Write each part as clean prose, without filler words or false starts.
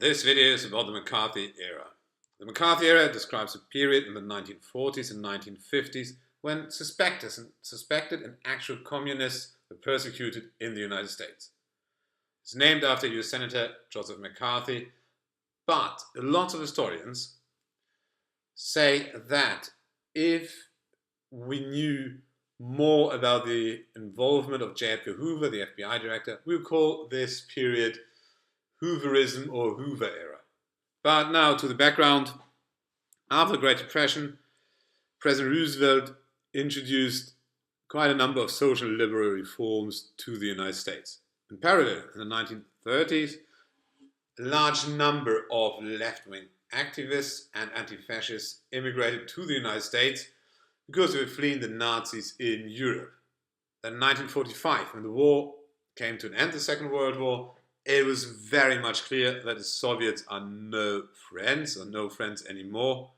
This video is about the McCarthy era. The McCarthy era describes a period in the 1940s and 1950s when suspected and actual communists were persecuted in the United States. It's named after US Senator Joseph McCarthy, but a lot of historians say that if we knew more about the involvement of J. Edgar Hoover, the FBI director, we would call this period Hooverism or Hoover era. But now to the background. After the Great Depression, President Roosevelt introduced quite a number of social liberal reforms to the United States. In parallel, in the 1930s, a large number of left-wing activists and anti-fascists immigrated to the United States because they were fleeing the Nazis in Europe. Then in 1945, when the war came to an end, the Second World War, it was very much clear that the Soviets are no friends anymore,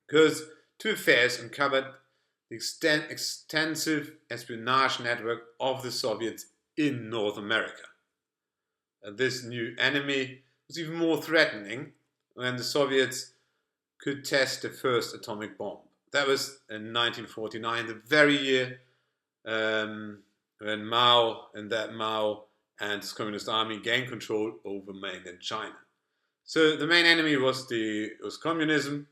because two affairs uncovered the extensive espionage network of the Soviets in North America. And this new enemy was even more threatening when the Soviets could test the first atomic bomb. That was in 1949, the very year when Mao and his Communist Army gained control over mainland China. So the main enemy was communism,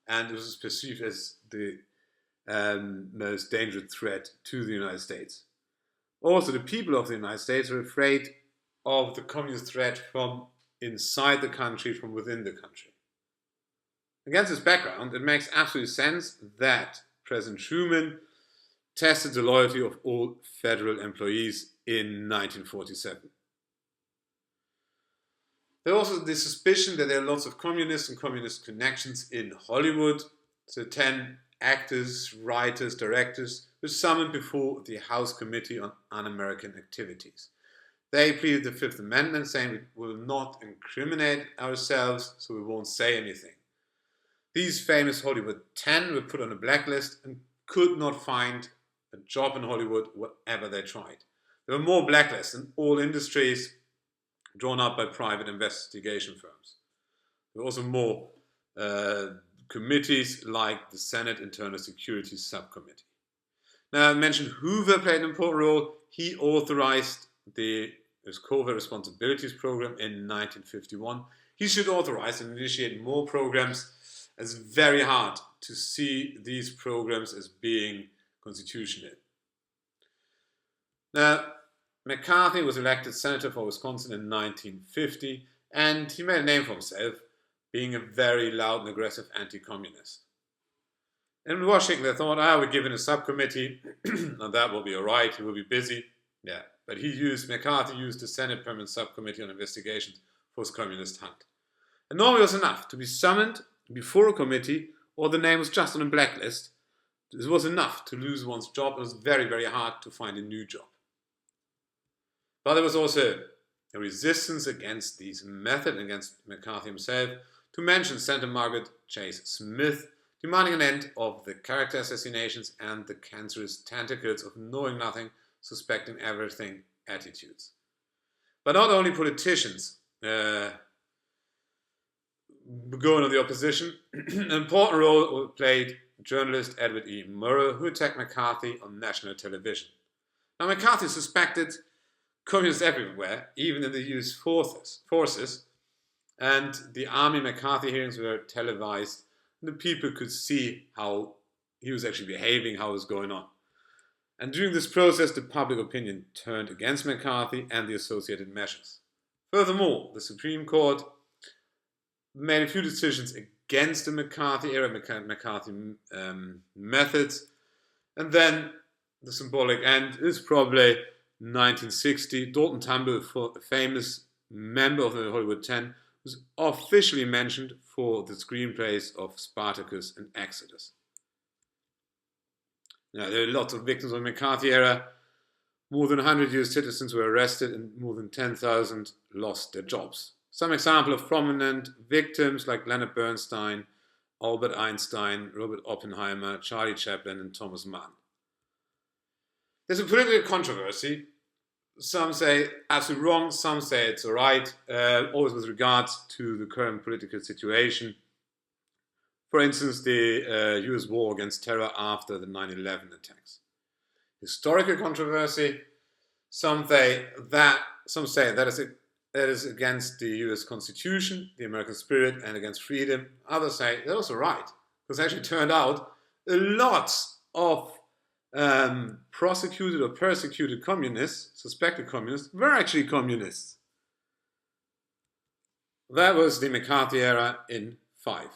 and it was perceived as the most dangerous threat to the United States. Also, the people of the United States were afraid of the communist threat from inside the country, from within the country. Against this background, it makes absolute sense that President Truman tested the loyalty of all federal employees in 1947. There was also the suspicion that there are lots of communists and communist connections in Hollywood. So 10 actors, writers, directors were summoned before the House Committee on Un-American Activities. They pleaded the Fifth Amendment, saying we will not incriminate ourselves, so we won't say anything. These famous Hollywood 10 were put on a blacklist and could not find a job in Hollywood whatever they tried. There were more blacklists in all industries drawn up by private investigation firms. There were also more committees like the Senate Internal Security Subcommittee. Now, I mentioned Hoover played an important role. He authorized the Covert Responsibilities Program in 1951. He should authorize and initiate more programs, as it's very hard to see these programs as being constitutional. Now, McCarthy was elected senator for Wisconsin in 1950, and he made a name for himself, being a very loud and aggressive anti-communist. In Washington, they thought, we're given a subcommittee, and that will be all right, he will be busy. Yeah, but McCarthy used the Senate Permanent Subcommittee on Investigations for his communist hunt. And normally it was enough to be summoned before a committee, or the name was just on a blacklist. This was enough to lose one's job. It was very, very hard to find a new job. But there was also a resistance against these methods, against McCarthy himself, to mention Senator Margaret Chase Smith, demanding an end of the character assassinations and the cancerous tentacles of knowing nothing, suspecting everything attitudes. But not only politicians going on the opposition, an important role played journalist Edward E. Murrow, who attacked McCarthy on national television. Now, McCarthy suspected communists everywhere, even in the US forces, and the Army McCarthy hearings were televised, and the people could see how he was actually behaving, how it was going on. And during this process, the public opinion turned against McCarthy and the associated measures. Furthermore, the Supreme Court made a few decisions against the McCarthy era, McCarthy methods, and then the symbolic end is probably 1960. Dalton Trumbull, a famous member of the Hollywood 10, was officially mentioned for the screenplays of Spartacus and Exodus. Now, there are lots of victims of the McCarthy era. More than 100 US citizens were arrested and more than 10,000 lost their jobs. Some example of prominent victims like Leonard Bernstein, Albert Einstein, Robert Oppenheimer, Charlie Chaplin, and Thomas Mann. There's a political controversy Some say absolutely wrong, some say it's all right, always with regards to the current political situation. For instance, the US war against terror after the 9/11 attacks. Historical controversy, some say that is against the US Constitution, the American spirit, and against freedom. Others say that's also right, because it actually turned out a lot of prosecuted or persecuted communists, suspected communists, were actually communists. That was the McCarthy era in 5.